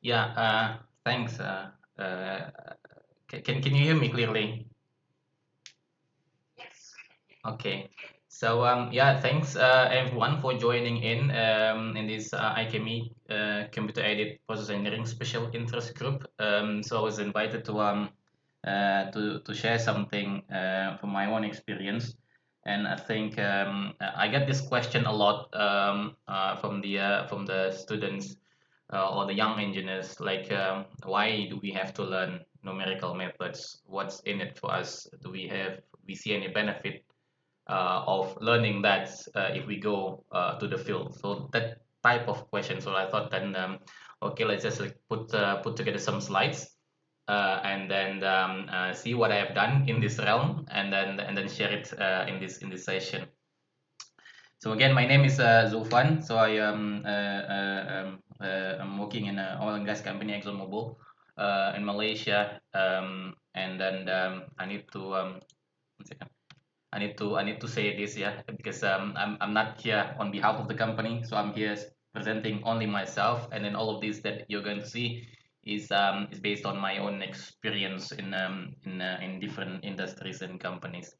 Yeah, thanks. Uh, can you hear me clearly? Okay. So yeah, thanks everyone for joining in this iChemie computer aided process engineering special interest group. So I was invited to share something from my own experience, and I think I get this question a lot from the students or the young engineers, like why do we have to learn numerical methods? What's in it for us? Do we see any benefit of learning that if we go to the field? So that type of question. So I thought then, okay, let's just like put together some slides and then see what I have done in this realm, and then share it in this session. So again, my name is Zulfan. So I'm working in an oil and gas company, ExxonMobil, in Malaysia. And then I need to one second. I need to say this, yeah, because I'm not here on behalf of the company, so I'm here presenting only myself, and then all of this that you're going to see is based on my own experience in different industries and companies.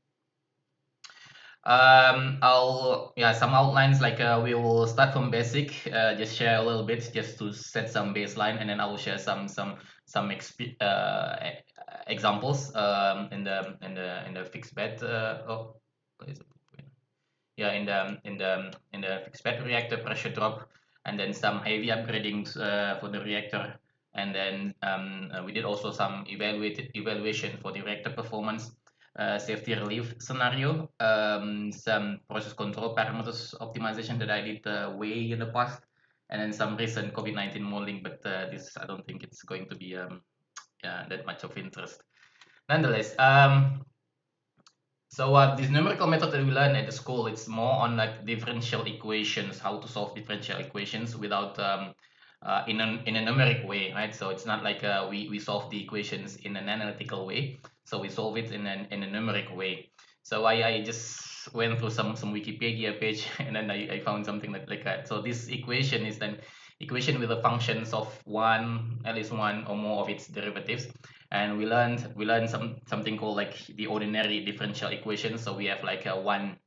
I'll yeah, some outlines, like we will start from basic, just share a little bit just to set some baseline, and then I will share some examples in the fixed bed. What is it? Yeah, in the fixed bed reactor pressure drop, and then some heavy upgradings for the reactor, and then we did also some evaluation for the reactor performance, safety relief scenario, some process control parameters optimization that I did way in the past, and then some recent COVID-19 modeling, but this I don't think it's going to be yeah, that much of interest. Nonetheless, this numerical method that we learn at the school, it's more on like differential equations, how to solve differential equations without in a numeric way, right? So it's not like we solve the equations in an analytical way. So we solve it in a numeric way. So I just went through some Wikipedia page and then I found something like that. So this equation is then equation with the functions of at least one or more of its derivatives, and we learned something called like the ordinary differential equation. So we have like a one.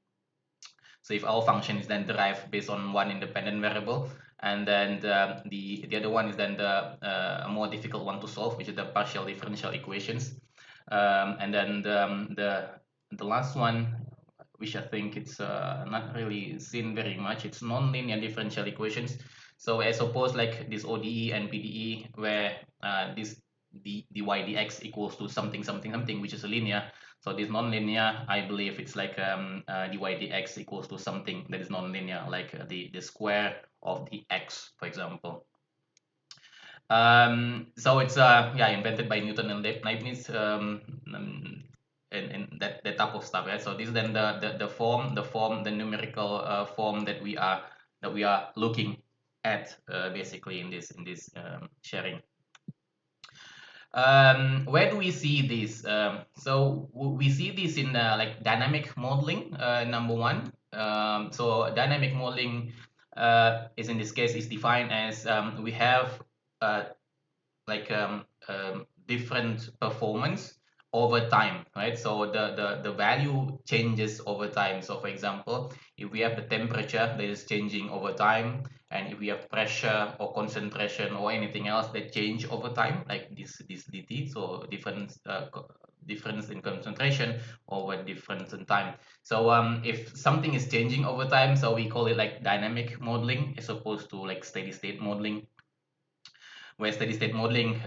So if our function is then derived based on one independent variable, and then the other one is then the more difficult one to solve, which is the partial differential equations. And then the last one, which I think it's not really seen very much, it's non-linear differential equations. So I suppose like this ODE and PDE, where this dy dx equals to something something something, which is a linear. So this non-linear, I believe it's like dy dx equals to something that is non-linear, like the square of the x, for example. So it's yeah, invented by Newton and Leibniz, and that type of stuff. Yeah. So this is then the numerical form that we are looking at basically in this sharing. Where do we see this? So we see this in like dynamic modeling, number one. So dynamic modeling is in this case is defined as we have uh, like different performance over time, right? So the value changes over time. So for example, if we have the temperature that is changing over time, and if we have pressure or concentration or anything else that change over time, like this dt, so difference in concentration over difference in time. So if something is changing over time, so we call it like dynamic modeling as opposed to like steady state modeling, where steady state modeling,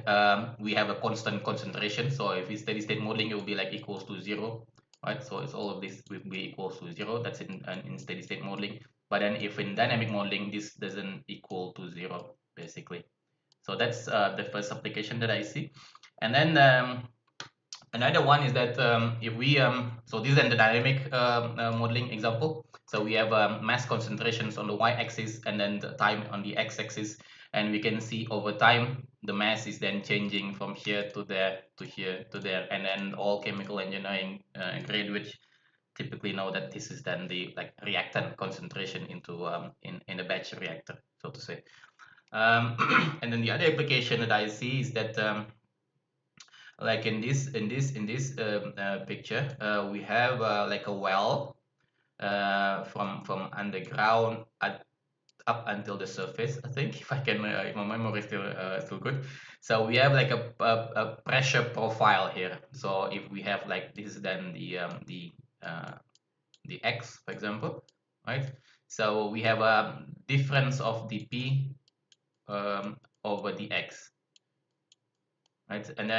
we have a constant concentration. So if it's steady state modeling, it will be like equals to zero, right? So it's all of this will be equals to zero. That's in steady state modeling. But then if in dynamic modeling, this doesn't equal to zero, basically. So that's the first application that I see. And then another one is that if we so this is the dynamic modeling example. So we have mass concentrations on the y-axis and then the time on the x-axis, and we can see over time the mass is then changing from here to there to here to there, and then all chemical engineering graduates typically know that this is then the like reactant concentration into in a batch reactor, so to say. And then the other application that I see is that like in this picture, we have like a well from underground up until the surface. I think if I can, if my memory is still good. So we have like a pressure profile here. So if we have like this, then uh, the x, for example, right? So we have a difference of dp over the x, right? And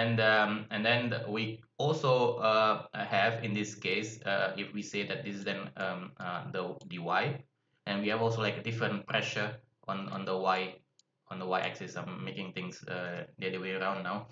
then we also have in this case, if we say that this is then the y, and we have also like a different pressure on the y axis. I'm making things the other way around now.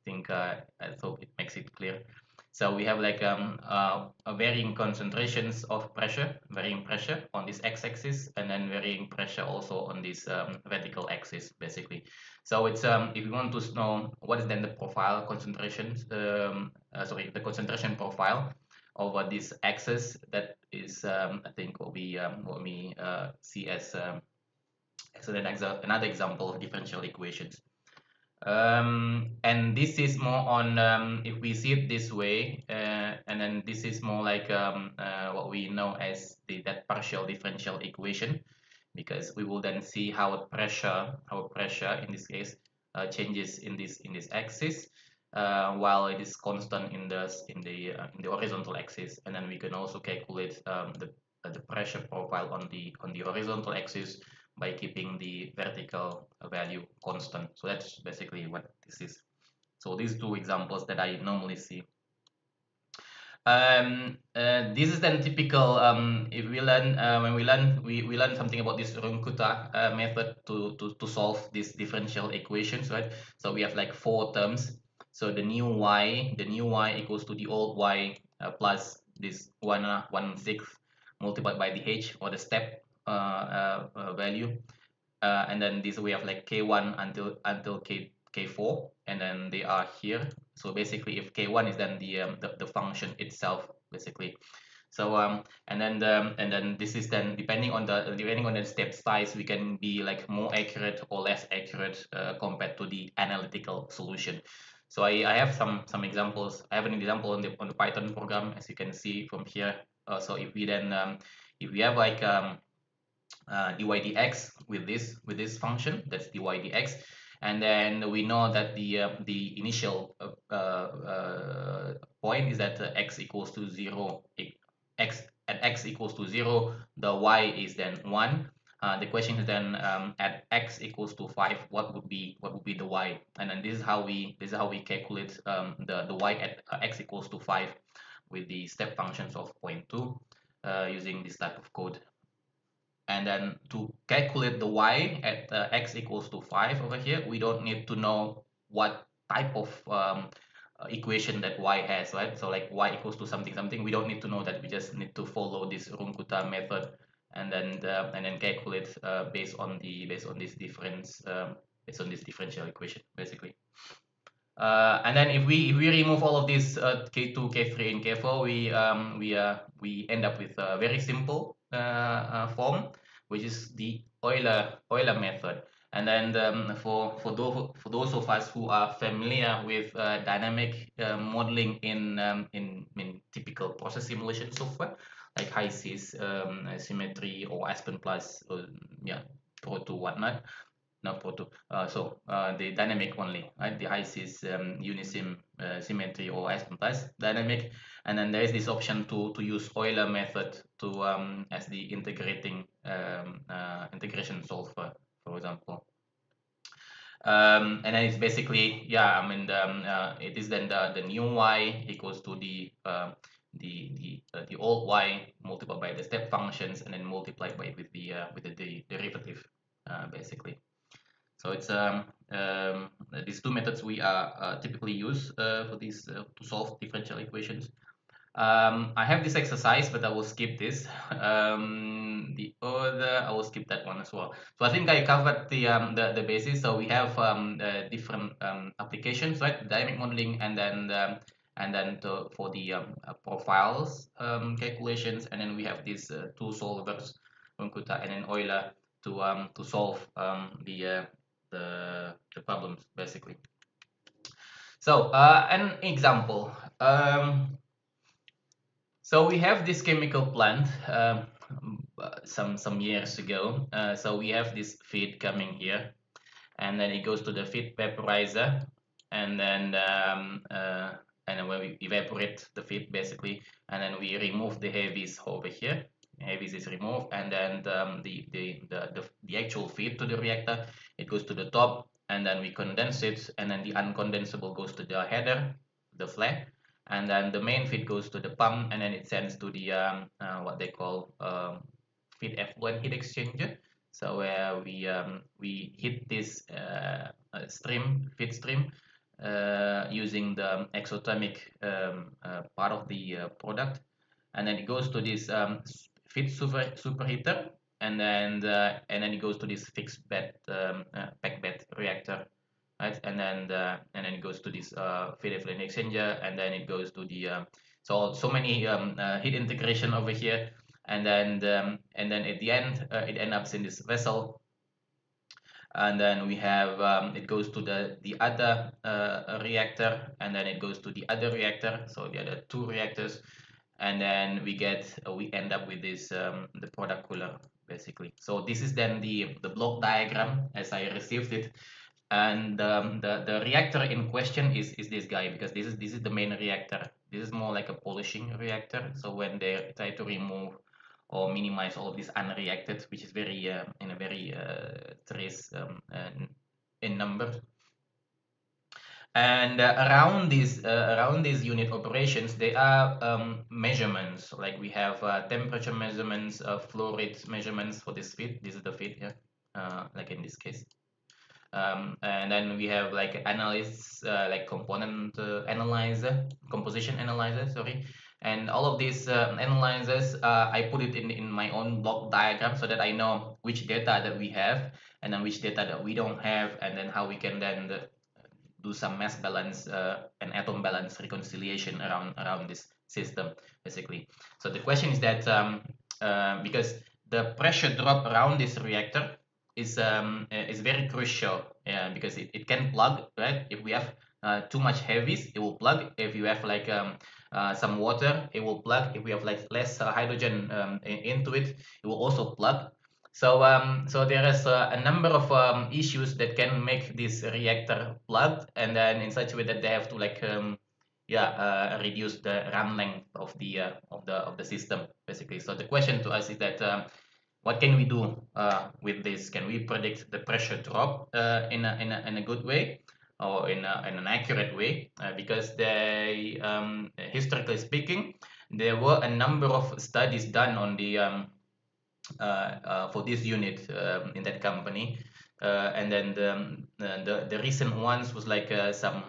Think I hope it makes it clear. So we have like a varying concentrations of pressure, varying pressure on this x-axis, and then varying pressure also on this vertical axis, basically. So it's if you want to know what is then the profile concentrations, sorry, the concentration profile over this axis, that is I think what we see as another example of differential equations. And this is more on if we see it this way, and then this is more like what we know as that partial differential equation, because we will then see how pressure in this case changes in this axis, while it is constant in the horizontal axis, and then we can also calculate the pressure profile on the horizontal axis by keeping the vertical value constant. So that's basically what this is. So these two examples that I normally see. This is then typical. If we learn when we learn something about this Runkuta method to solve these differential equations, right? So we have like four terms. So the new y equals to the old y plus this 1/6 multiplied by the h, or the step value, and then this we have like k1 until k4, and then they are here. So basically, if k1 is then the function itself, basically. So and then this is then depending on the step size, we can be like more accurate or less accurate compared to the analytical solution. So I have some examples. I have an example on the Python program, as you can see from here. So if we have like dy dx with this function, that's dy dx, and then we know that the initial point is that x equals to 0. X at x equals to 0, the y is then 1. The question is then at x equals to 5, what would be the y? And then this is how we calculate the y at x equals to 5 with the step functions of point 2, using this type of code. And then to calculate the y at x equals to 5 over here, we don't need to know what type of equation that y has, right? So like y equals to something something, we don't need to know that. We just need to follow this Runkuta method, and then calculate based on this differential equation, basically. And then if we remove all of these K2, K3, and K4, we end up with a very simple form, which is the Euler method. And then for those of us who are familiar with dynamic modeling in typical process simulation software like HiSys, Symmetry, or Aspen Plus, yeah, Proto, whatnot. Not Proto. The dynamic only, right? The HiSys, Unisim, Symmetry, or Aspen Plus dynamic, and then there is this option to use Euler method to as the integration solver, for example. And then it's basically, yeah, I mean, it is then the new y equals to the old y multiplied by the step functions, and then multiplied by with the derivative, basically. So it's these two methods we are typically use for these to solve differential equations. I have this exercise, but I will skip this. The other, I will skip that one as well. So I think I covered the basis. So we have different applications, right? Dynamic modeling, and then for the profiles calculations, and then we have these two solvers, Runkuta and then Euler, to solve the the problems basically. So an example. So we have this chemical plant some years ago. So we have this feed coming here, and then it goes to the feed vaporizer, and then when we evaporate the feed basically, and then we remove the heavies over here. Heavies is removed, and then the actual feed to the reactor, it goes to the top, and then we condense it, and then the uncondensable goes to the header, the flare, and then the main feed goes to the pump, and then it sends to the what they call feed effluent heat exchanger. So where we hit this feed stream using the exothermic part of the product, and then it goes to this feed superheater, and then it goes to this fixed bed packed bed reactor, right? And then it goes to this feed effluent exchanger, and then it goes to the so many heat integration over here, and then at the end it ends up in this vessel, and then we have it goes to the other reactor, and then it goes to the other reactor, so the other two reactors, and then we end up with this the product cooler basically. So this is then the block diagram as I received it, and the reactor in question is this guy, because this is the main reactor. This is more like a polishing reactor, so when they try to remove or minimize all of this unreacted, which is very in a very trace in numbers. And around these unit operations, there are measurements, like we have temperature measurements, flow rate measurements for this feed. This is the feed here, like in this case. And then we have like analysts, like component analyzer, composition analyzer, sorry. And all of these analyzers, I put it in my own block diagram so that I know which data that we have, and then which data that we don't have, and then how we can then do some mass balance and atom balance reconciliation around this system basically. So the question is that because the pressure drop around this reactor is very crucial, because it can plug, right? If we have too much heavies, it will plug. If you have like some water, it will plug. If we have like less hydrogen into it, it will also plug. So there is a number of issues that can make this reactor plugged, and then in such a way that they have to like reduce the run length of the system basically. So the question to us is that what can we do with this? Can we predict the pressure drop in a good way, or in an accurate way? Because they historically speaking, there were a number of studies done on the for this unit in that company, and then the recent ones was like some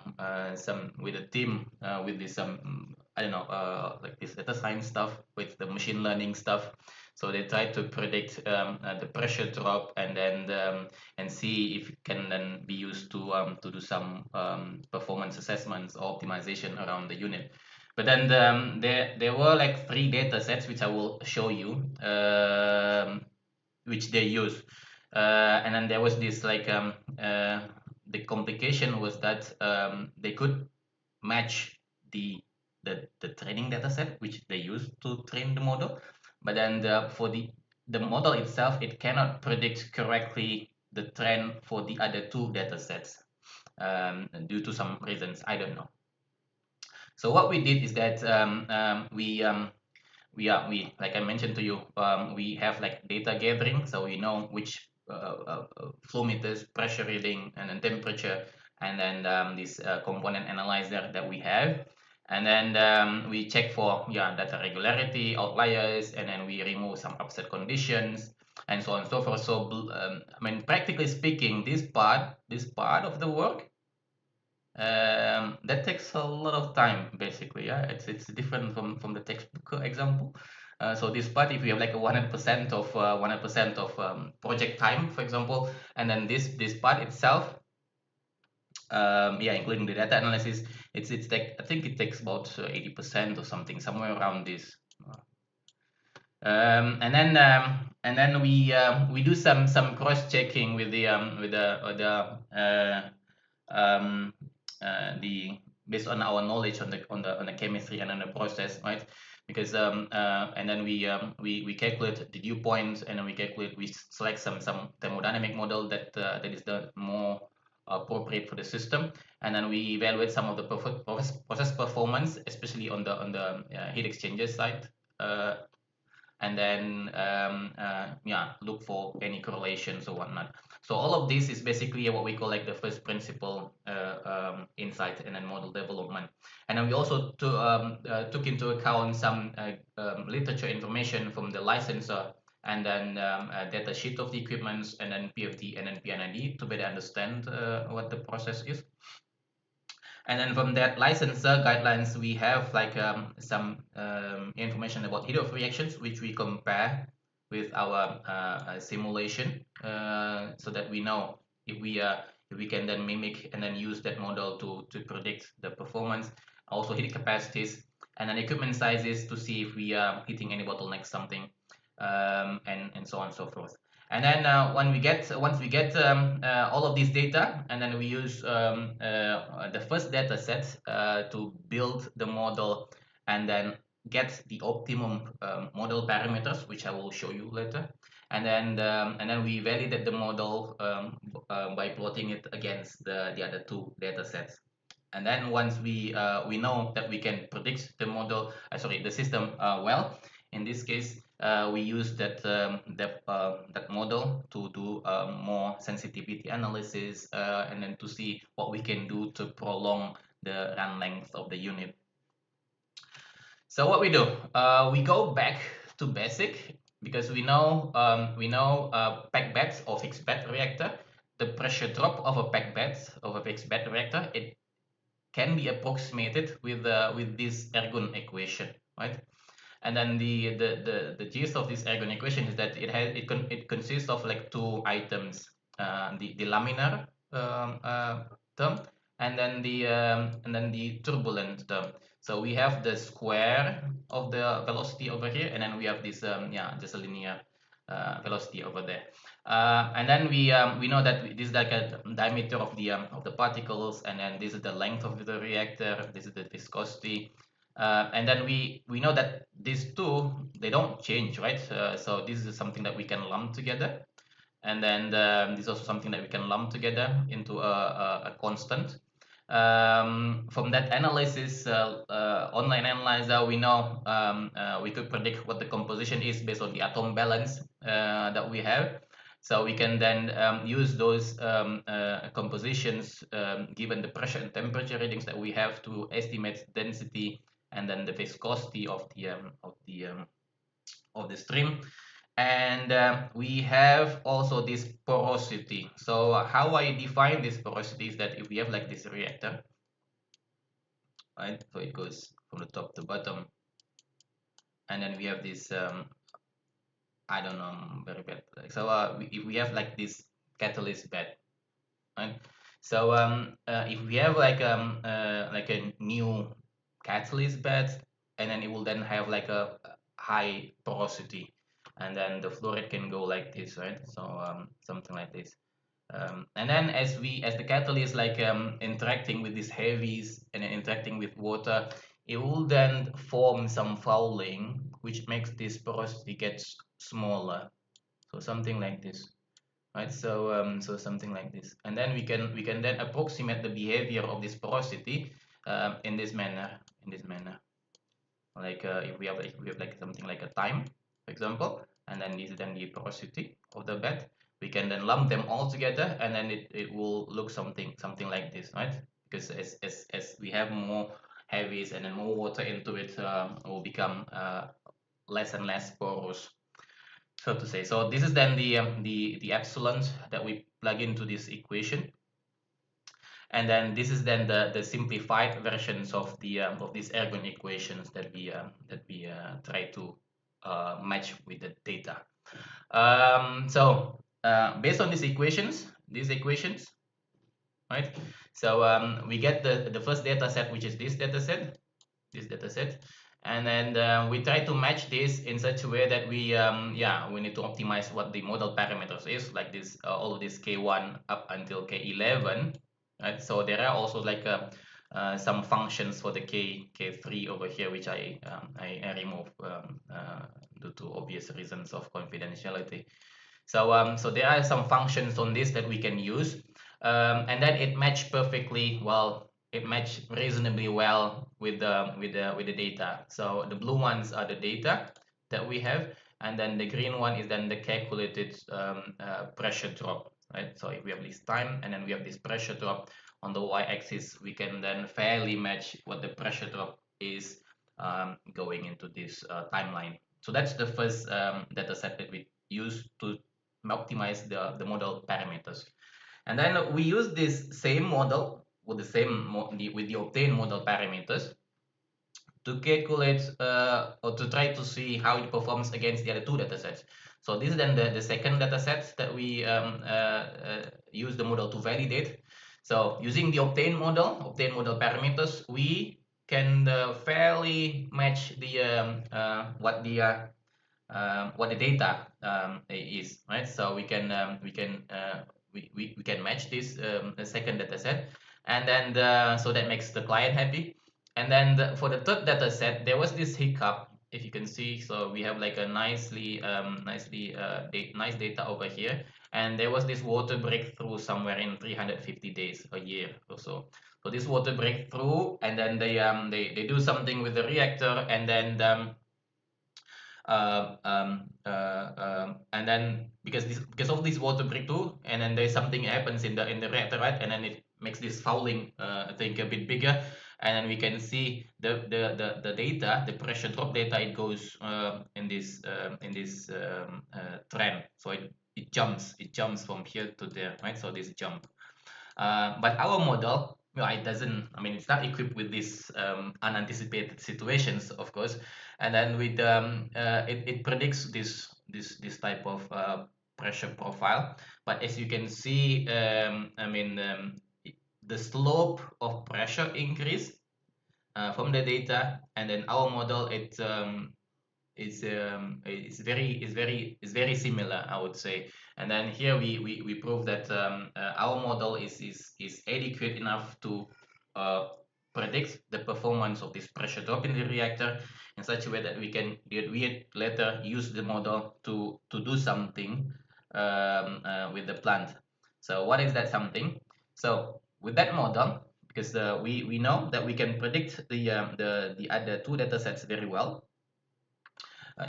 with a team with this I don't know, like this data science stuff with the machine learning stuff. So they try to predict the pressure drop, and see if it can then be used to do some performance assessments or optimization around the unit. But then there were like three data sets which I will show you, which they use. And then there was this like the complication was that they could match the training data set which they use to train the model, but then for the model itself, it cannot predict correctly the trend for the other two data sets, due to some reasons I don't know. So what we did is that we like I mentioned to you, we have like data gathering, so we know which flow meters, pressure reading, and then temperature, and then this component analyzer that we have, and then we check for data regularity, outliers, and then we remove some upset conditions, and so on and so forth. So I mean, practically speaking, this part of the work, that takes a lot of time basically. Yeah, it's different from the textbook example. So this part, if you have like a 100% of project time, for example, and then this part itself, including the data analysis, it's like I think it takes about 80% or something, somewhere around this. And then we do some cross checking with um, the based on our knowledge on the chemistry and on the process, right? Because and then we calculate the dew points, and then we select some thermodynamic model that is the more appropriate for the system, and then we evaluate some of the process performance, especially on the heat exchanger side. And then yeah, look for any correlations or whatnot. So all of this is basically what we call like the first principle insight and then model development. And then we also took into account some literature information from the licensor, and then a data sheet of the equipments, and then PFD and then PNID to better understand what the process is. And then from that licensor guidelines, we have like some information about heat of reactions, which we compare with our simulation, so that we know if we can then mimic and then use that model to predict the performance, also heat capacities, and then equipment sizes to see if we are hitting any bottlenecks, something, and so on and so forth. And then once we get all of these data, and then we use the first data set to build the model, and then get the optimum model parameters, which I will show you later. And then we validate the model by plotting it against the other two data sets. And then once we know that we can predict the model, sorry, the system well, in this case, we use that model to do more sensitivity analysis, and then to see what we can do to prolong the run length of the unit. So what we do, we go back to basic, because we know packed bed or fixed bed reactor. The pressure drop of a packed bed of a fixed bed reactor, it can be approximated with this ergon equation, right? And then the gist of this ergon equation is that it consists of like two items, the laminar term, and then the turbulent term. So we have the square of the velocity over here, and then we have this yeah, just a linear velocity over there. And then we know that this is like a diameter of the particles, and then this is the length of the reactor. This is the viscosity, and then we know that these two, they don't change, right? So this is something that we can lump together, and then this is also something that we can lump together into a constant. From that analysis, online analyzer, we know we could predict what the composition is based on the atom balance that we have. So we can then use those compositions given the pressure and temperature readings that we have to estimate density and then the viscosity of the stream. And we have also this porosity. So how I define this porosity is that if we have like this reactor, right? So it goes from the top to bottom, and then we have this I don't know, very bad. So if we have like this catalyst bed, right? So if we have like a new catalyst bed, and then it will then have like a high porosity, and then the flow rate can go like this, right? So something like this. And then as the catalyst like interacting with these heavies and then interacting with water, it will then form some fouling, which makes this porosity gets smaller. So something like this, right? So so something like this, and then we can then approximate the behavior of this porosity in this manner, like if we have like something like a time, for example, and then this is then the porosity of the bed. We can then lump them all together, and then it will look something like this, right? Because as we have more heavies and then more water into it, it will become less and less porous, so to say. So this is then the epsilon that we plug into this equation, and then this is then the simplified versions of these ergon equations that we try to match with the data. So based on these equations, right? So we get the first data set, which is this data set, And then we try to match this in such a way that we need to optimize what the model parameters is, like this all of this k1 up until k11, right? So there are also like some functions for the k3 over here, which I remove due to obvious reasons of confidentiality. So there are some functions on this that we can use, and then it matched perfectly well. It matched reasonably well with the data. So the blue ones are the data that we have, and then the green one is then the calculated pressure drop, right? So if we have this time and then we have this pressure drop on the y-axis, we can then fairly match what the pressure drop is going into this timeline. So that's the first data set that we use to optimize the model parameters. And then we use this same model with the obtained model parameters to calculate or to try to see how it performs against the other two datasets. So this is then the second dataset that we use the model to validate. So using the obtained model parameters, we can fairly match the what the data is, right? So we can match this second data set, and then so that makes the client happy. And then for the third data set, there was this hiccup, if you can see. So we have like a nice data over here, and there was this water breakthrough somewhere in 350 days, a year or so. So this water breakthrough, and then they do something with the reactor, and then and then because of this water breakthrough, and then there's something happens in the reactor, right? And then it makes this fouling I think a bit bigger, and then we can see the data, the pressure drop data. It goes in this trend, so it jumps from here to there, right? So this jump, but our model, well, it doesn't. I mean, it's not equipped with these unanticipated situations, of course. And then with it predicts this type of pressure profile. But as you can see, I mean, the slope of pressure increase from the data, and then our model it's very similar, I would say. And then here we prove that our model is adequate enough to predict the performance of this pressure drop in the reactor in such a way that we later use the model to do something with the plant. So what is that something? So with that model, because we know that we can predict the other two data sets very well,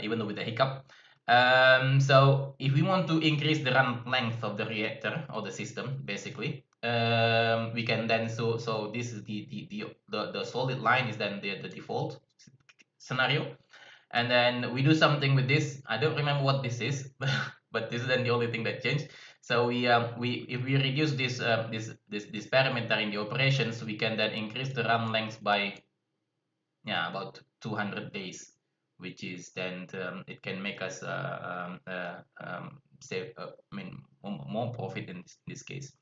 even though with the hiccup. So if we want to increase the run length of the reactor or the system, basically, we can then so this is the solid line is then the default scenario, and then we do something with this. I don't remember what this is, but this is then the only thing that changed. So we if we reduce this parameter in the operations, we can then increase the run length by about 200 days, which is then it can make us save I mean more profit in this case.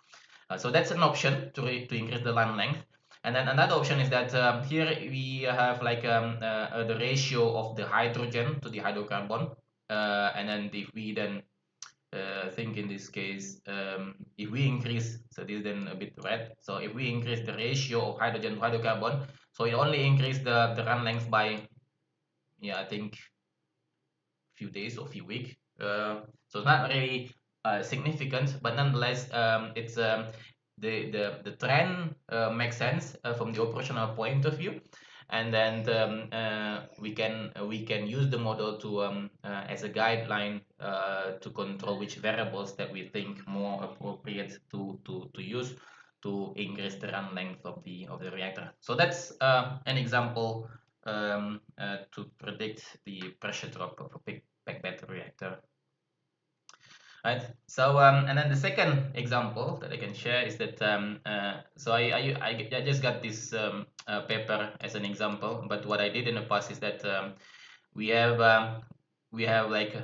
So that's an option to increase the run length. And then another option is that here we have like the ratio of the hydrogen to the hydrocarbon, and then if we then think in this case, if we increase, so this is then a bit red. So if we increase the ratio of hydrogen to hydrocarbon, so it only increase the run length by, I think few days or few weeks. So it's not really significant, but nonetheless, it's the trend makes sense from the operational point of view, and then we can use the model to as a guideline to control which variables that we think more appropriate to use to increase the run length of the reactor. So that's an example to predict the pressure drop of a big back reactor. Right. So and then the second example that I can share is that so I just got this paper as an example, but what I did in the past is that we have like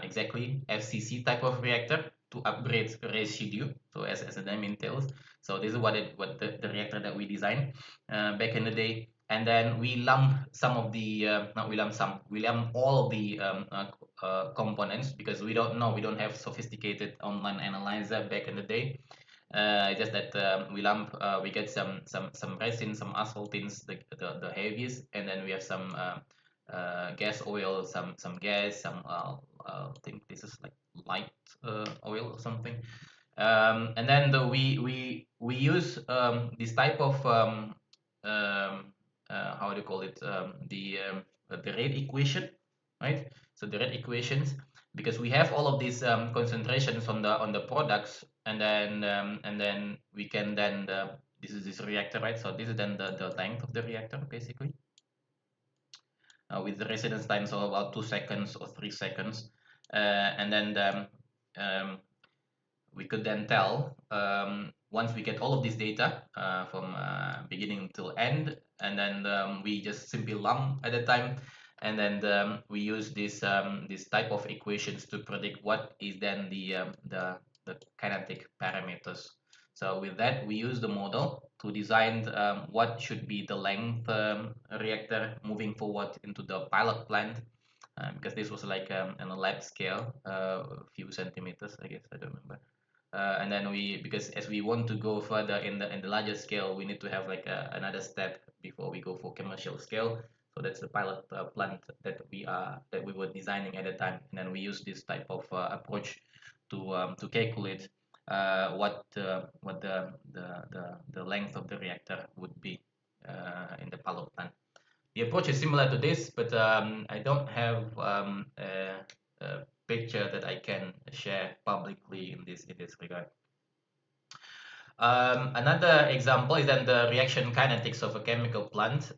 exactly FCC type of reactor to upgrade residue. So as the name entails, so this is what the reactor that we designed back in the day. and then we lump some of the not we lump some we lump all the components, because we don't have sophisticated online analyzer back in the day. Just that we lump we get some resin, some asphaltines, the heaviest, and then we have some gas oil, some gas, some I think this is like light oil or something. And then we use this type of how do you call it, the rate equation, right? So the rate equations, because we have all of these concentrations on the products, and then we can then this is this reactor, right? So this is then the length of the reactor basically, with the residence times of about 2 seconds or 3 seconds, and then we could then tell, once we get all of this data from beginning till end, and then we just simply lump at a time, and then we use this type of equations to predict what is then the kinetic parameters. So with that, we use the model to design what should be the length reactor moving forward into the pilot plant, because this was like on a lab scale, a few centimeters, I guess, I don't remember. And then because as we want to go further in the larger scale, we need to have like another step before we go for commercial scale. So that's the pilot plant that we were designing at the time, and then we use this type of approach to calculate what the length of the reactor would be in the pilot plant. The approach is similar to this, but I don't have a picture that I can share publicly in this regard. Another example is then the reaction kinetics of a chemical plant.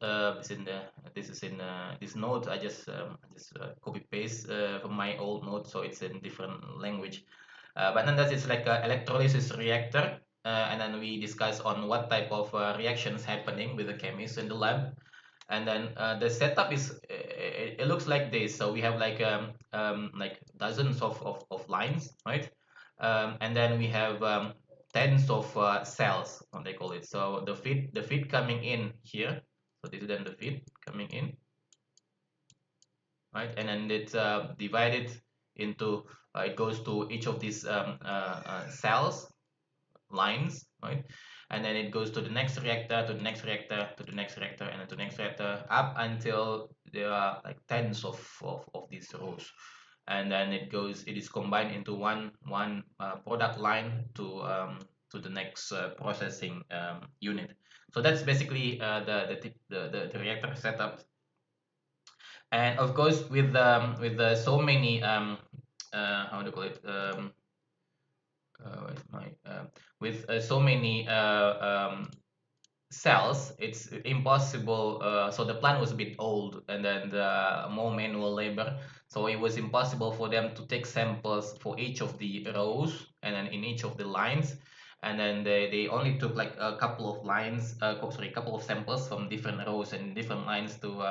This is in this note. I just copy paste from my old note, so it's in different language. But nonetheless, it's like an electrolysis reactor, and then we discuss on what type of reactions happening with the chemists in the lab. And then the setup is it looks like this. So we have like dozens of lines, right? And then we have tens of cells, what they call it. So the feed coming in here. So this is then the feed coming in, right? And then it's divided into it goes to each of these cells, lines, right? And then it goes to the next reactor, to the next reactor, to the next reactor, and then to the next reactor, up until there are like tens of these rows. And then it is combined into one product line to the next processing unit. So that's basically the reactor setup. And of course, with so many how do you call it, where's my with so many cells, it's impossible. So the plant was a bit old, and then more manual labor. So it was impossible for them to take samples for each of the rows and then in each of the lines. And then they only took like a couple of lines, sorry, a couple of samples from different rows and different lines to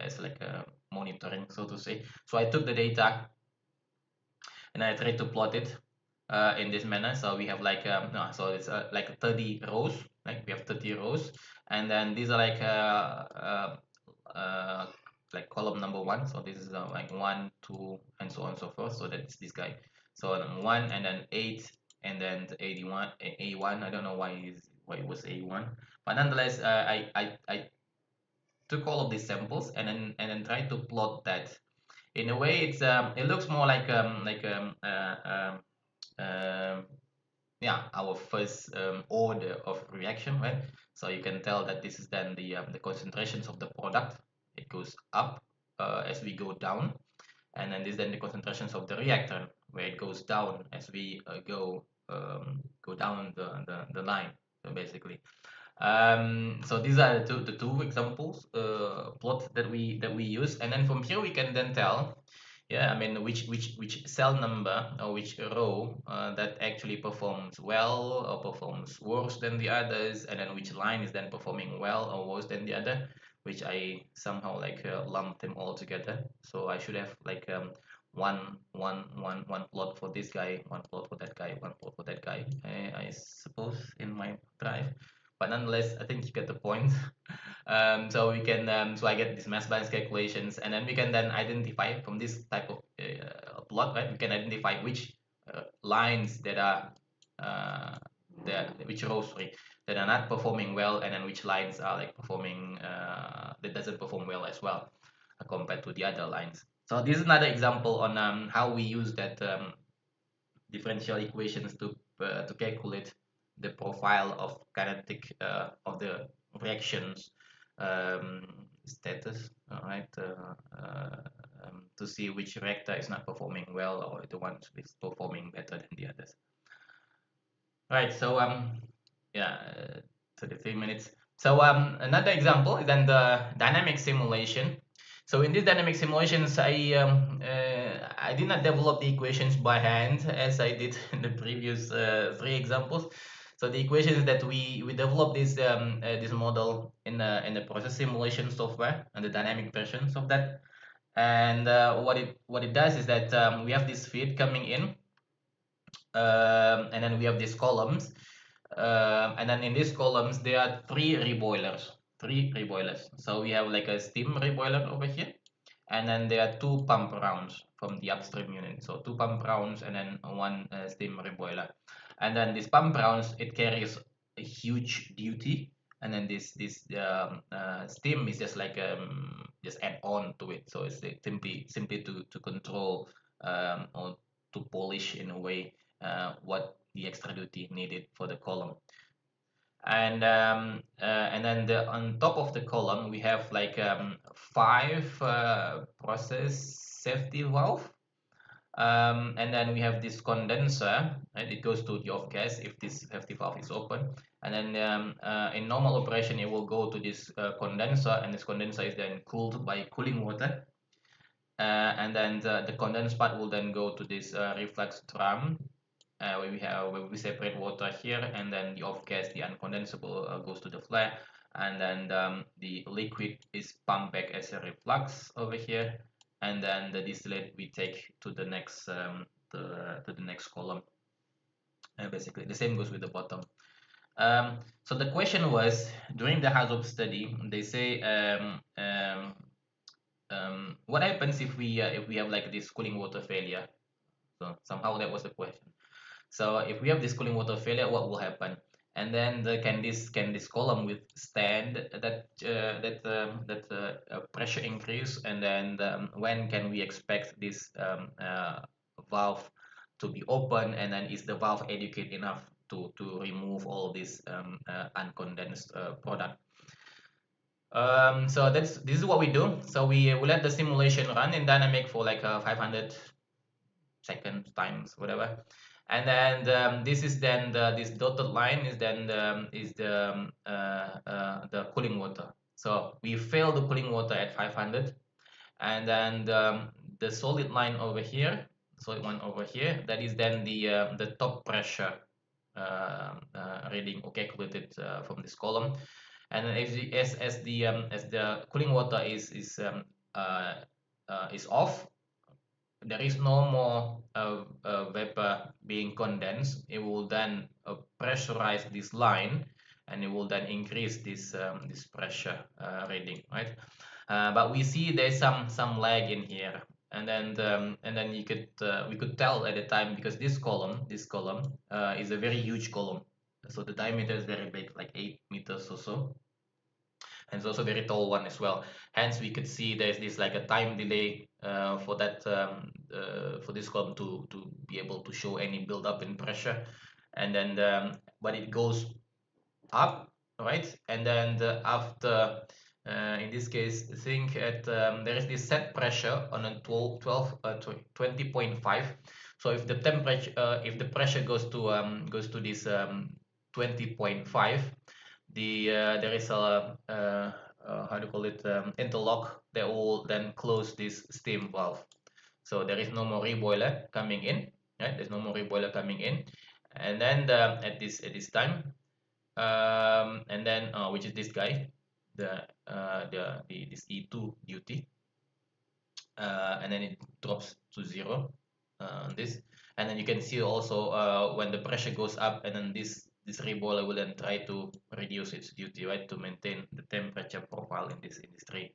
as like a monitoring, so to say. So I took the data and I tried to plot it in this manner. So we have like no, so it's like 30 rows. Like we have 30 rows, and then these are like column number one. So this is like 1, 2, and so on and so forth. So that's this guy. So one, and then 8, and then 81, A1. I don't know why it was A1, but nonetheless, I took all of these samples and then tried to plot that. In a way, it looks more um, yeah, our first order of reaction, right? So you can tell that this is then the concentrations of the product. It goes up as we go down, and then this is then the concentrations of the reactor, where it goes down as we go down the line. So basically, so these are the two examples plots that we use, and then from here we can then tell, yeah, I mean which cell number or which row that actually performs well or performs worse than the others, and then which line is then performing well or worse than the other, which I somehow like lump them all together. So I should have like one plot for this guy, one plot for that guy, one plot for that guy. I suppose in my drive, but nonetheless, I think you get the point. So we can so I get this mass balance calculations, and then we can then identify from this type of plot, right? We can identify which lines that are which rows, sorry, that are not performing well, and then which lines are like performing that doesn't perform well as well compared to the other lines. So this is another example on how we use that differential equations to calculate the profile of kinetic of the reactions um, status, all right, to see which reactor is not performing well or the one is performing better than the others. Right, so yeah, 33 minutes. So another example is then the dynamic simulation. So in this dynamic simulations, I did not develop the equations by hand as I did in the previous three examples. So the equations that we developed this model in the process simulation software and the dynamic versions of that. And what it does is that we have this feed coming in, and then we have these columns, and then in these columns there are three reboilers. So we have like a steam reboiler over here, and then there are two pump rounds from the upstream unit. So two pump rounds and then one steam reboiler, and then this pump rounds, it carries a huge duty, and then this steam is just like just add on to it. So it's simply to control or to polish in a way what the extra duty needed for the column. And then on top of the column we have like five process safety valve, and then we have this condenser, right? It goes to the off gas if this safety valve is open, and then in normal operation it will go to this condenser, and this condenser is then cooled by cooling water, and then the condensed part will then go to this reflux drum, where we separate water here, and then the off gas, the uncondensable, goes to the flare, and then the liquid is pumped back as a reflux over here, and then the distillate we take to the next to the next column. Basically, the same goes with the bottom. So the question was, during the Hazop study, they say what happens if we have like this cooling water failure? So somehow that was the question. So if we have this cooling water failure, what will happen? And then can this column withstand that pressure increase? And then when can we expect this valve to be open? And then is the valve adequate enough to remove all this uncondensed product? So this is what we do. So we let the simulation run in dynamic for like 500 seconds times whatever, and then this is then this dotted line is then the cooling water. So we fail the cooling water at 500, and then the solid line over here, solid one over here, that is then the top pressure reading calculated from this column. And then as the cooling water is off, there is no more vapor being condensed. It will then pressurize this line, and it will then increase this pressure reading, right? But we see there's some lag in here, and then we could tell at the time, because this column is a very huge column, so the diameter is very big, like 8 meters or so, and it's also a very tall one as well. Hence, we could see there's this like a time delay for this column to be able to show any buildup in pressure, and then but it goes up, right? And then after in this case, think at there is this set pressure on a 20.5. So if the temperature if the pressure goes to this 20.5, there is a how do you call it, interlock that will then close this steam valve. So there is no more reboiler coming in, right? There's no more reboiler coming in, and then at this time, and then which is this guy, this E2 duty, and then it drops to zero this, and then you can see also when the pressure goes up, and then this reboiler will then try to reduce its duty, right, to maintain the temperature profile in this tree.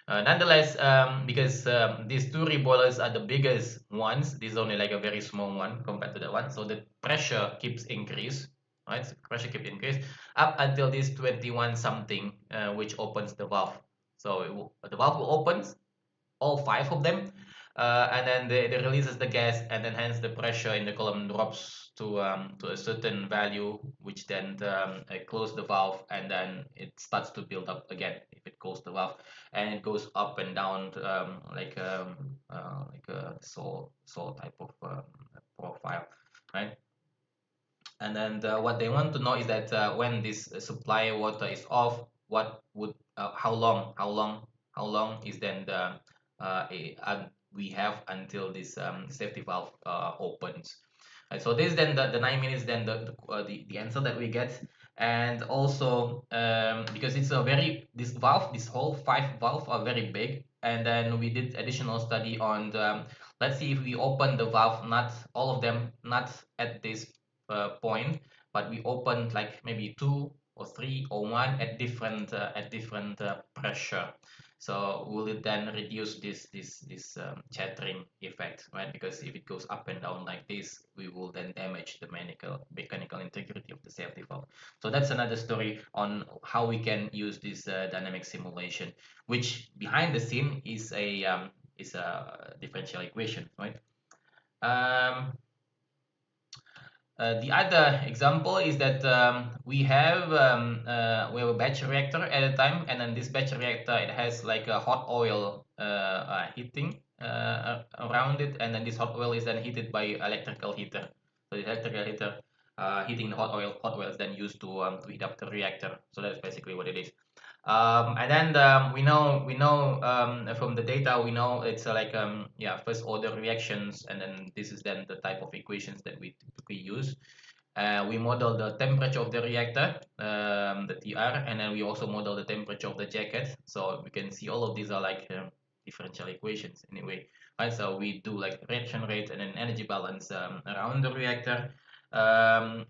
Nonetheless, because these two reboilers are the biggest ones, this is only like a very small one compared to that one. So the pressure keeps increase, right? So pressure keeps increase up until this 21 something, which opens the valve. So the valve will open, all five of them, and then they releases the gas, and then hence the pressure in the column drops to a certain value, which then close the valve, and then it starts to build up again if it close the valve, and it goes up and down like a saw type of profile, right? And then what they want to know is that when this supply water is off, what would how long is then we have until this safety valve opens. Right, so this is then the 9 minutes, then the answer that we get. And also because it's a very this valve, this whole five valve are very big, and then we did additional study on the, let's see if we open the valve, not all of them, not at this point, but we open like maybe two or three or one at different pressure. So will it then reduce this chattering effect, right? Because if it goes up and down like this, we will then damage the mechanical integrity of the safety valve. So that's another story on how we can use this dynamic simulation, which behind the scene is a differential equation, right? Um, the other example is that we have a batch reactor at a time, and then this batch reactor, it has like a hot oil heating around it, and then this hot oil is then heated by electrical heater. So the electrical heater heating the hot oil. Hot oil is then used to heat up the reactor. So that's basically what it is. And then we know from the data, we know it's like yeah, first order reactions, and then this is then the type of equations that we typically use. We model the temperature of the reactor, the TR, and then we also model the temperature of the jacket. So we can see all of these are like differential equations anyway, right? So we do like reaction rate and then energy balance around the reactor. Um,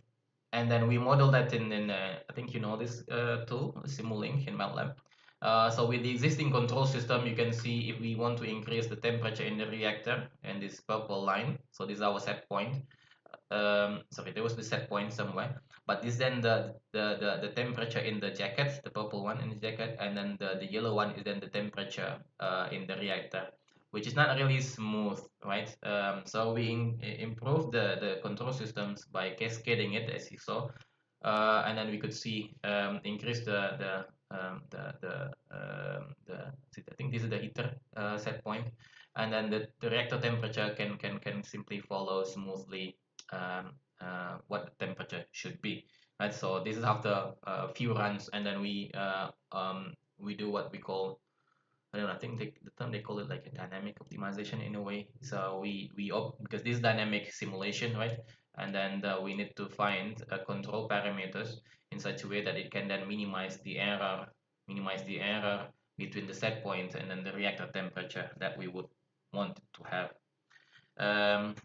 and then we model that in I think you know this tool, Simulink in MATLAB. So with the existing control system, you can see if we want to increase the temperature in the reactor, and this purple line, so this is our set point. Sorry, there was the set point somewhere, but this then the temperature in the jacket, the purple one in the jacket, and then the yellow one is then the temperature in the reactor, which is not really smooth, right? So we improve the control systems by cascading it, as you saw, and then we could see increase I think this is the heater set point, and then the reactor temperature can simply follow smoothly what the temperature should be, right? So this is after a few runs, and then we do what we call, I don't know, I think the term they call it like a dynamic optimization in a way. So because this is dynamic simulation, right? And then we need to find control parameters in such a way that it can then minimize the error between the set point and then the reactor temperature that we would want to have.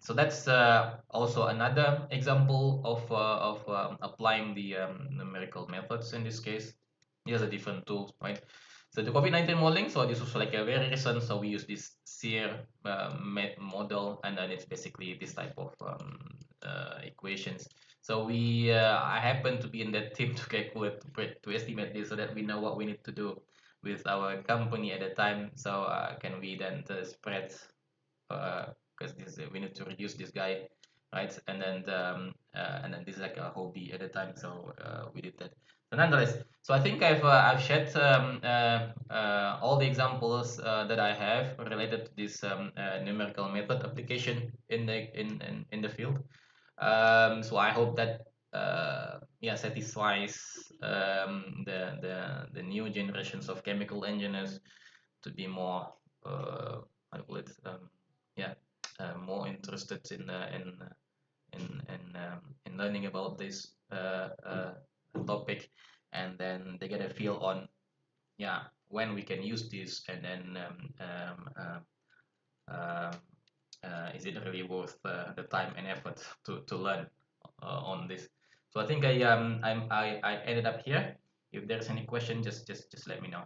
So that's also another example of applying the numerical methods in this case. Here's a different tool, right? So the COVID-19 modeling, so this was like a very recent, so we use this SEER model, and then it's basically this type of equations. So I happen to be in that team to calculate, to estimate this so that we know what we need to do with our company at the time. So can we then spread because we need to reduce this guy, right? And then this is like a hobby at the time, so we did that. So nonetheless, so I think I've shared all the examples that I have related to this numerical method application in the field. So I hope that yeah, satisfies the new generations of chemical engineers to be more I call it yeah, more interested in learning about this topic, and then they get a feel on, yeah, when we can use this, and then uh, is it really worth the time and effort to learn on this. So I think I ended up here. If there's any question, just let me know.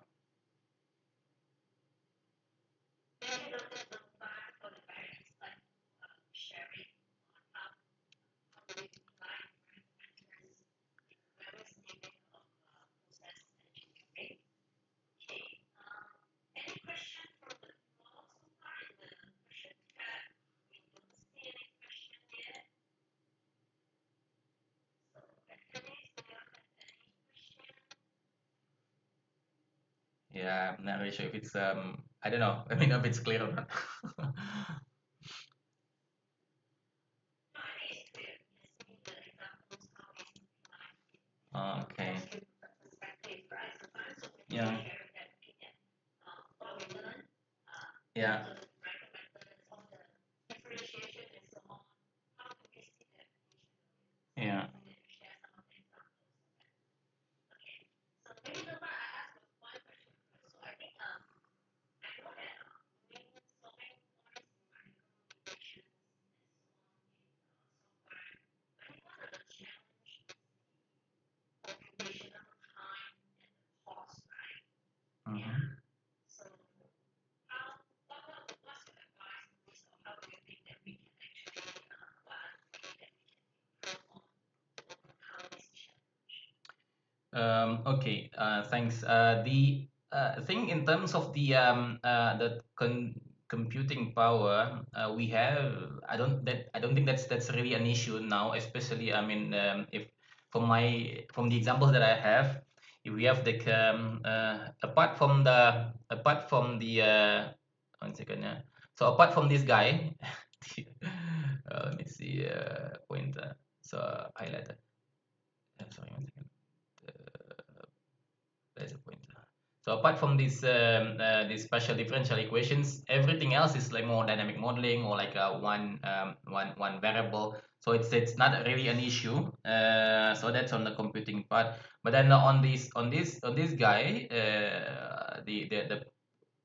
Yeah, I'm not really sure if it's I don't know. I mean, if it's clear or not. Okay. Yeah. Yeah. Yeah. Mhm. Okay, thanks. The thing in terms of the computing power we have, I don't think that's really an issue now. Especially, I mean, if from the examples that I have, if we have apart from the one second, yeah. So apart from this guy, let me see pointer. So highlighter. Sorry, one second. There's a pointer. So apart from these special differential equations, everything else is like more dynamic modeling or like one variable. So it's not really an issue. So that's on the computing part. But then on this guy,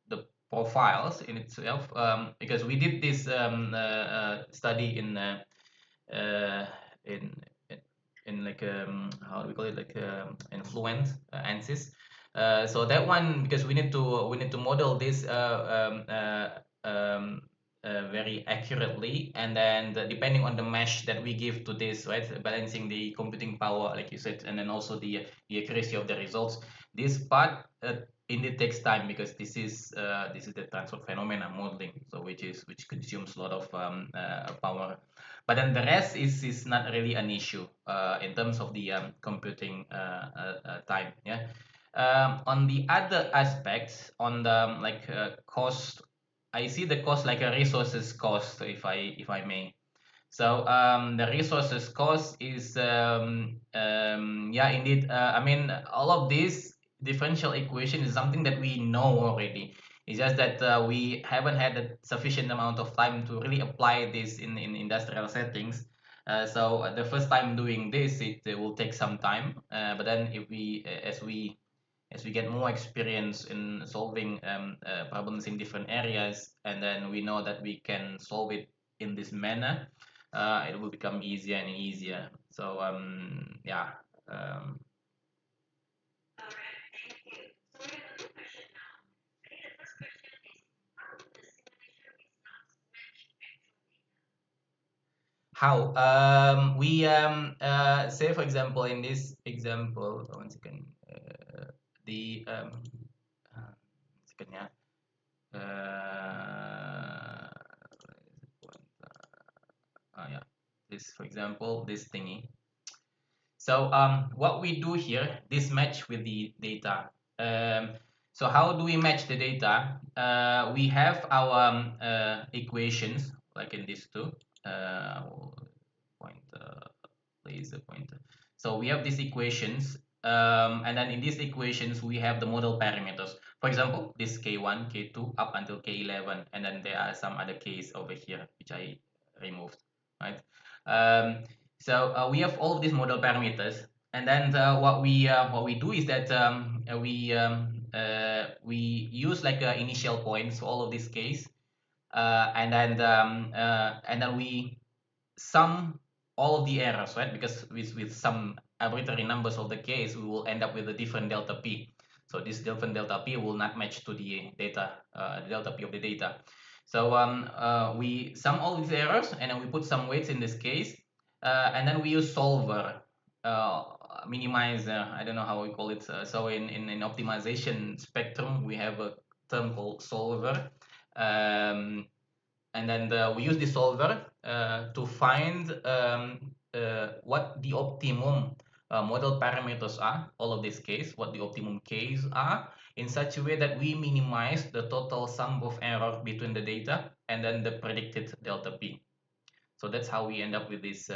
the profiles in itself, because we did this study uh, in in like how do we call it, like influence ANSYS. So that one, because we need to model this very accurately, and then depending on the mesh that we give to this, right, balancing the computing power like you said, and then also the accuracy of the results. This part indeed takes time, because this is the transfer phenomena modeling, so which consumes a lot of power. But then the rest is not really an issue in terms of the computing time. Yeah. On the other aspects, on the cost, I see the cost like a resources cost, if I may. So the resources cost is yeah, indeed. I mean, all of these differential equation is something that we know already. It's just that we haven't had a sufficient amount of time to really apply this in industrial settings. So the first time doing this, it will take some time. But then if we as we get more experience in solving problems in different areas, and then we know that we can solve it in this manner, it will become easier and easier. So yeah. Um, how we say for example in this example, one second, the second, yeah. Uh, yeah. This, for example, this thingy. So what we do here, this match with the data. So how do we match the data? We have our equations, like in these two. Pointer, laser pointer. So we have these equations, and then in these equations we have the model parameters. For example, this K1, K2, up until K11, and then there are some other Ks over here which I removed, right? Um, so we have all of these model parameters, and then what we do is that we use like initial points for all of these case, and then we sum all of the errors, right? Because with some arbitrary numbers of the case, we will end up with a different delta p. So this different delta p will not match to the data, the delta p of the data. So we sum all these errors, and then we put some weights in this case, and then we use solver, uh, minimize. I don't know how we call it. So in optimization spectrum, we have a term called solver. Um, and then we use the solver to find what the optimum model parameters are, all of this case, what the optimum Ks are, in such a way that we minimize the total sum of error between the data and then the predicted delta p. So that's how we end up with this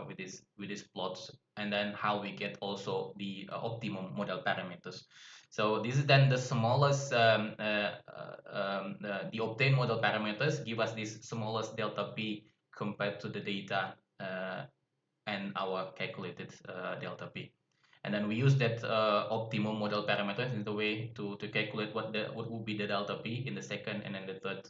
with these plots, and then how we get also the optimum model parameters. So this is then the smallest the obtained model parameters give us this smallest delta p compared to the data and our calculated delta p. And then we use that optimum model parameters in the way to calculate what would be the delta p in the second and then the third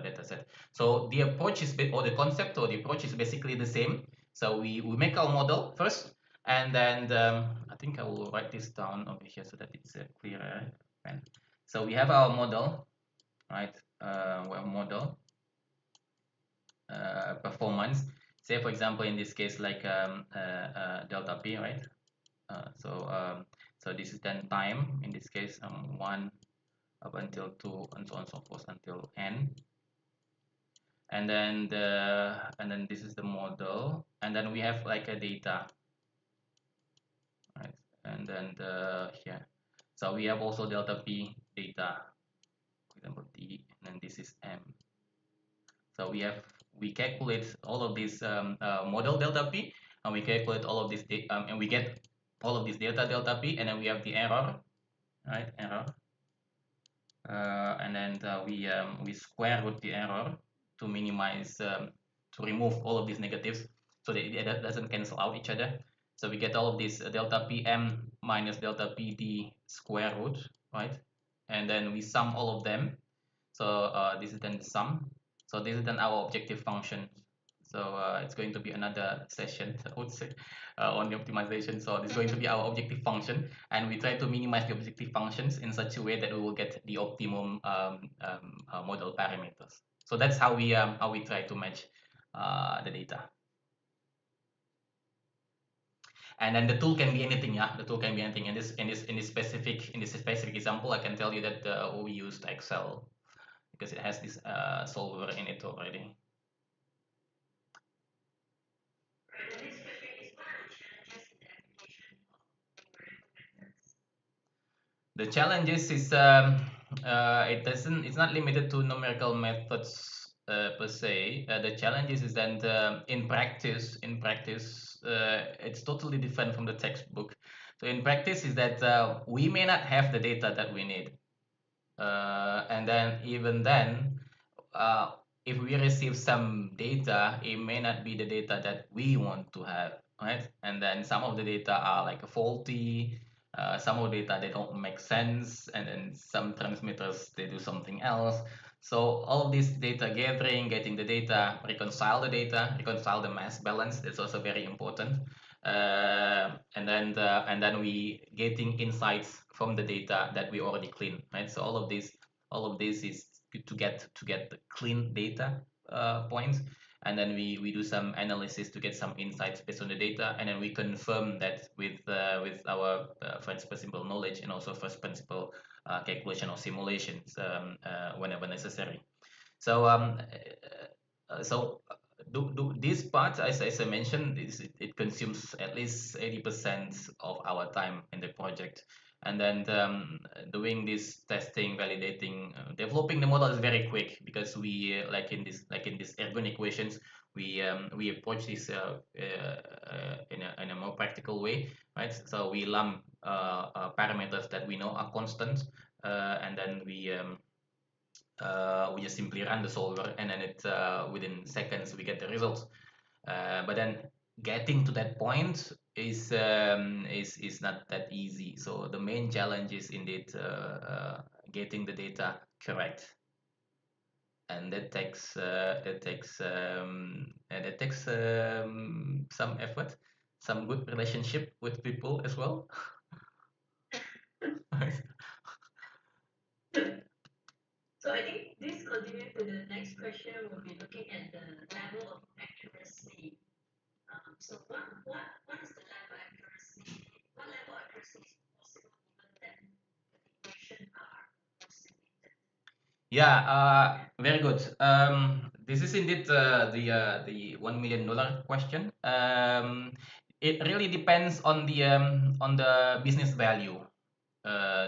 data set. So the approach is or the concept or the approach is basically the same. So we make our model first, and then I think I will write this down over here so that it's clearer. So we have our model, right? Well, model performance. Say for example in this case like delta p, right? So this is then time in this case 1 up until 2 and so on and so forth until n, and then this is the model, and then we have like a data, right? And then here, so we have also delta p data, for example t, and then this is m. So we calculate all of this model delta p, and we calculate all of this and we get all of this delta p, and then we have the error, right? Error. And then we square root the error to minimize to remove all of these negatives so that it doesn't cancel out each other. So we get all of this delta pm minus delta pd square root, right? And then we sum all of them. So this is then the sum. So this is then our objective function. So it's going to be another session, I would say, on the optimization. So this is going to be our objective function, and we try to minimize the objective functions in such a way that we will get the optimum model parameters. So that's how we try to match the data. And then the tool can be anything, yeah. The tool can be anything. In this specific example, I can tell you that we used Excel because it has this solver in it already. The challenges is it's not limited to numerical methods per se. The challenges is that in practice it's totally different from the textbook. So in practice is that we may not have the data that we need, and then even then uh, if we receive some data, it may not be the data that we want to have, right? And then some of the data are like faulty, some of the data they don't make sense, and then some transmitters they do something else. So all of this data gathering, getting the data, reconcile the mass balance, that's also very important. And then we getting insights from the data that we already clean, right? So all of this is to get the clean data points, and then we do some analysis to get some insights based on the data, and then we confirm that with our first principle knowledge and also first principle calculation or simulations whenever necessary. So this part, as I mentioned, it consumes at least 80% of our time in the project. And then doing this testing, validating, developing the model is very quick because we like in this ergon equations, we approach this in a more practical way, right? So we lump parameters that we know are constant, and then we just simply run the solver, and then it within seconds we get the results. But then getting to that point is not that easy. So the main challenge is indeed getting the data correct, and that takes some effort, some good relationship with people as well. So I think this continues to the next question. We'll be looking at the level of accuracy. So what is the level of accuracy? What level of accuracy is possible given that the equation are approximated? Yeah, very good. This is indeed the $1 million question. It really depends on the business value.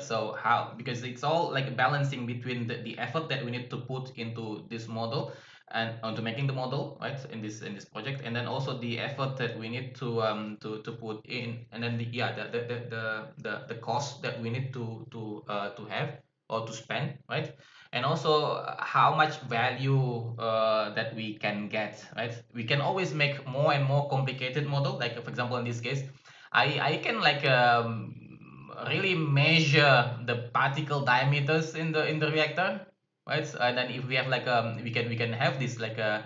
So how, because it's all like balancing between the effort that we need to put into this model and onto making the model, right, in this project, and then also the effort that we need to put in, and then the yeah the cost that we need to have or to spend, right, and also how much value that we can get, right. We can always make more and more complicated model, like for example in this case I can like really measure the particle diameters in the reactor, right? And then if we have like we can have this like a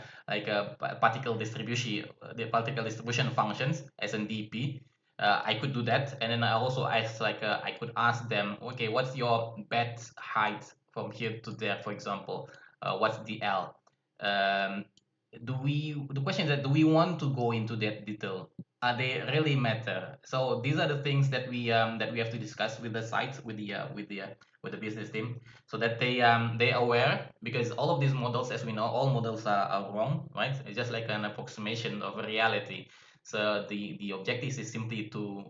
particle distribution, the particle distribution functions as an DP. I could do that, and then I also ask like I could ask them, okay, what's your bed height from here to there, for example? What's the L? Um, do we the question is that do we want to go into that detail? Are they really matter? So these are the things that we have to discuss with the sites, with the business team, so that they aware, because all of these models, as we know, all models are wrong, right? It's just like an approximation of a reality. So the objective is simply to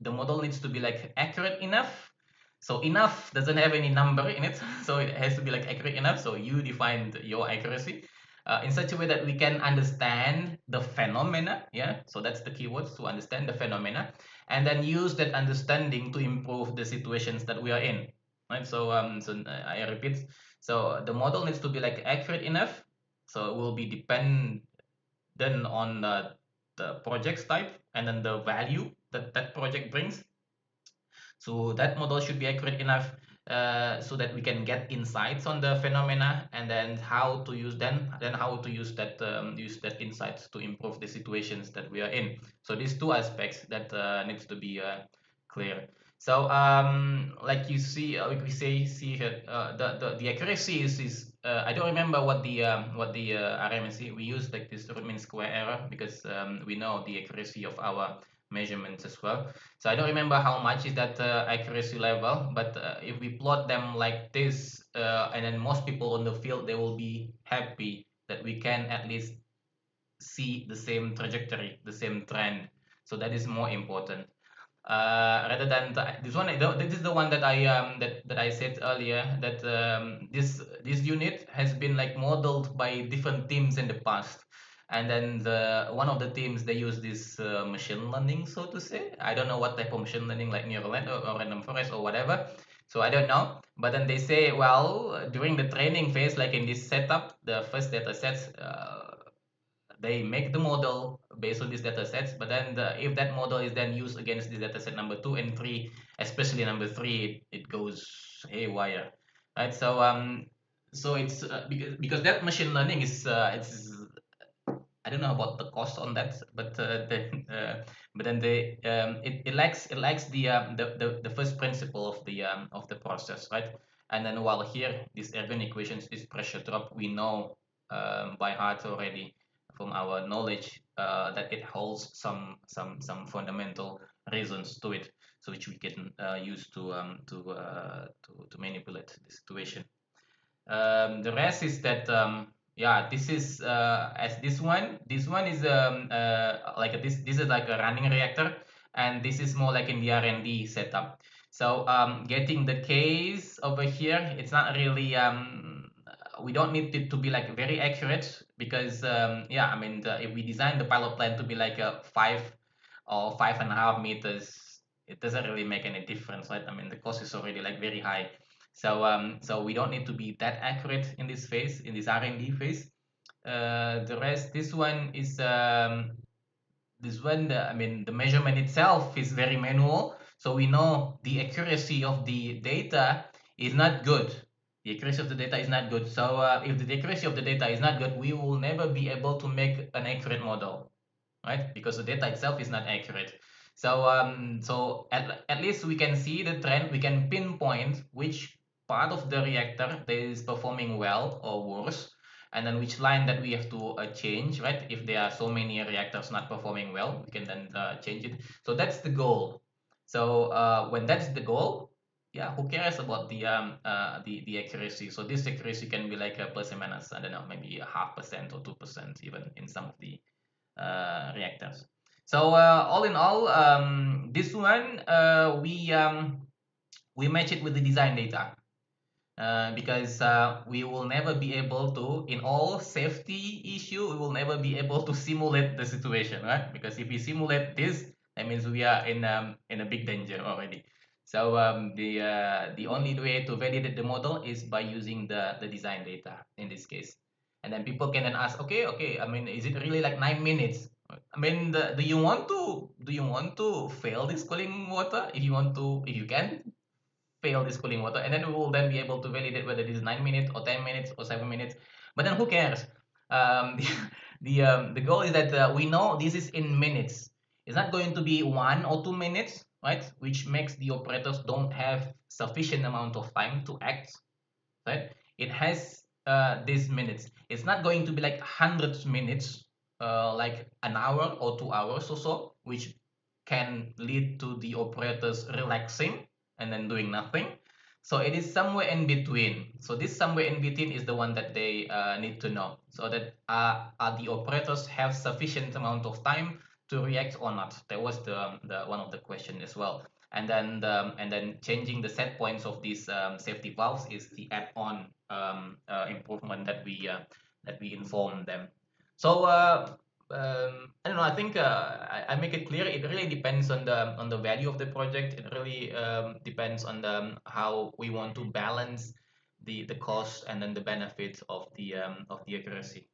the model needs to be like accurate enough. So enough doesn't have any number in it, so it has to be like accurate enough. So you defined your accuracy in such a way that we can understand the phenomena. Yeah, so that's the keywords, to understand the phenomena, and then use that understanding to improve the situations that we are in. Right. So I repeat. So the model needs to be like accurate enough. So it will be dependent on the project's type and then the value that that project brings. So that model should be accurate enough so that we can get insights on the phenomena, and then how to use then how to use that insights to improve the situations that we are in. So these two aspects that needs to be clear. So like you see, like we say see here, the accuracy is I don't remember what the RMSE we use, like this root mean square error, because we know the accuracy of our measurements as well. So I don't remember how much is that accuracy level, but if we plot them like this, and then most people on the field, they will be happy that we can at least see the same trajectory, the same trend. So that is more important. Rather than this one, this is the one that that I said earlier, that this unit has been like modeled by different teams in the past, and then the one of the teams they use this machine learning, so to say. I don't know what type of machine learning, like neural net or random forest or whatever. So I don't know, but then they say, well, during the training phase, like in this setup, the first data sets. They make the model based on these data sets, but then if that model is then used against the data set number 2 and 3, especially number 3, it goes haywire, right? So so it's because that machine learning is it's I don't know about the cost on that, but then it lacks the first principle of the process, right? And then while here this ergon equations, this pressure drop, we know by heart already from our knowledge that it holds some fundamental reasons to it, so which we can use to manipulate the situation. The rest is that yeah, this is as this one is like this is like a running reactor, and this is more like in the R&D setup. So getting the case over here, it's not really we don't need it to be like very accurate, because yeah, I mean if we design the pilot plan to be like a 5 or 5.5 meters, it doesn't really make any difference, right? I mean the cost is already like very high. So so we don't need to be that accurate in this phase, in this R&D phase. The rest, this one, I mean, the measurement itself is very manual. So we know the accuracy of the data is not good. The accuracy of the data is not good. So if the accuracy of the data is not good, we will never be able to make an accurate model, right? Because the data itself is not accurate. So so at least we can see the trend. We can pinpoint which part of the reactor that is performing well or worse, and then which line that we have to change, right? If there are so many reactors not performing well, we can then change it. So that's the goal. So when that's the goal, yeah, who cares about the accuracy? So this accuracy can be like a plus or minus, I don't know, maybe a 0.5% or 2% even in some of the reactors. So all in all, this one we match it with the design data. Because we will never be able to, in all safety issue, we will never be able to simulate the situation, right? Because if we simulate this, that means we are in a big danger already. So the only way to validate the model is by using the design data in this case. And then people can then ask, okay, I mean, is it really like 9 minutes? I mean, do you want to fail this cooling water? If you can, fail this cooling water, and then we will then be able to validate whether this is 9 minutes or 10 minutes or 7 minutes. But then who cares? The the goal is that we know this is in minutes. It's not going to be 1 or 2 minutes, right? Which makes the operators don't have sufficient amount of time to act, right? It has these minutes. It's not going to be like hundreds minutes, like an hour or 2 hours or so, which can lead to the operators relaxing and then doing nothing. So it is somewhere in between. So this somewhere in between is the one that they need to know, so that are the operators have sufficient amount of time to react or not. That was the one of the question as well. And then changing the set points of these safety valves is the add-on improvement that we inform them. So I don't know. I think I make it clear. It really depends on the value of the project. It really depends on how we want to balance the cost and then the benefits of the accuracy.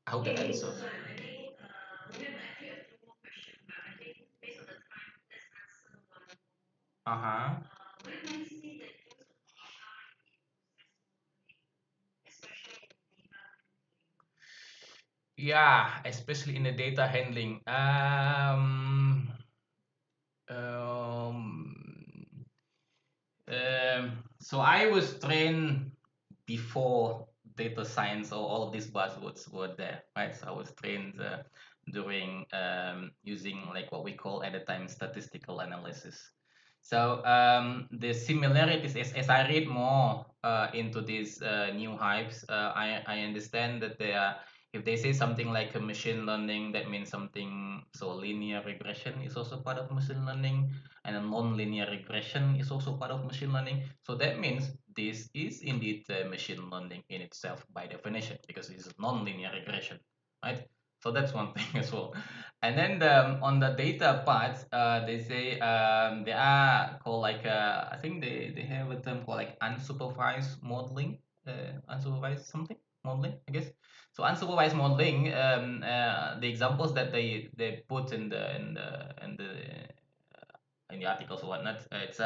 I hope that Okay, answers. so I think we have actually a few more questions, but I think based on the time, let's answer one more. Uh-huh. Where do you see the use of AI in process modeling, especially in data handling? Yeah, especially in the data handling. Um, so I was trained before data science or all of these buzzwords were there, right? So I was trained during using like what we call at the time statistical analysis. So the similarities, as I read more into these new hypes, I understand that they are, if they say something like a machine learning, that means something, so linear regression is also part of machine learning, and a non-linear regression is also part of machine learning. So that means this is indeed machine learning in itself by definition, because it's non-linear regression, right? So that's one thing as well. And then on the data part, they say they are called like I think they have a term called like unsupervised modeling, unsupervised something modeling, I guess. So unsupervised modeling, the examples that they put in the articles or whatnot. It's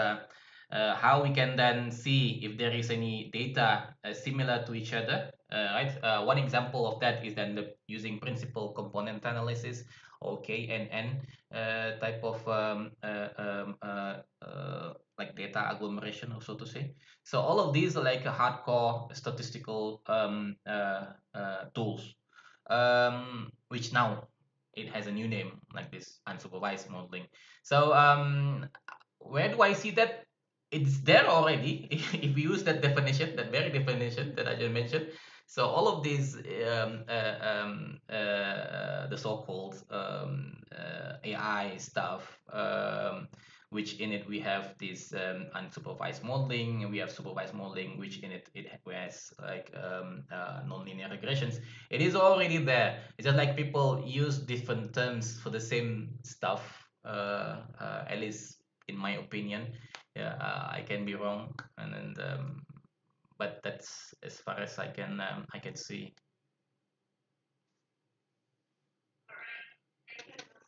how we can then see if there is any data similar to each other. Right. One example of that is then using principal component analysis or KNN type of like data agglomeration, or so to say. So all of these are like a hardcore statistical tools, which now it has a new name like this unsupervised modeling. So where do I see that? It's there already. If we use that definition, that very definition that I just mentioned. So all of these, the so-called AI stuff, which in it we have this unsupervised modeling, and we have supervised modeling, which in it has like non-linear regressions. It is already there. It's just like people use different terms for the same stuff. At least in my opinion. Yeah, I can be wrong, and then but that's as far as I can see. All right, thank you, Hassan.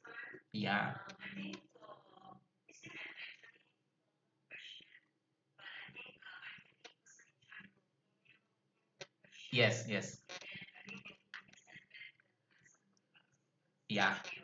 Yeah. I think we still have actually more questions, but I think I can give person in charge will email you the question, Yes. Yes. and I think they will send back the answer to the participants. Yeah. Okay,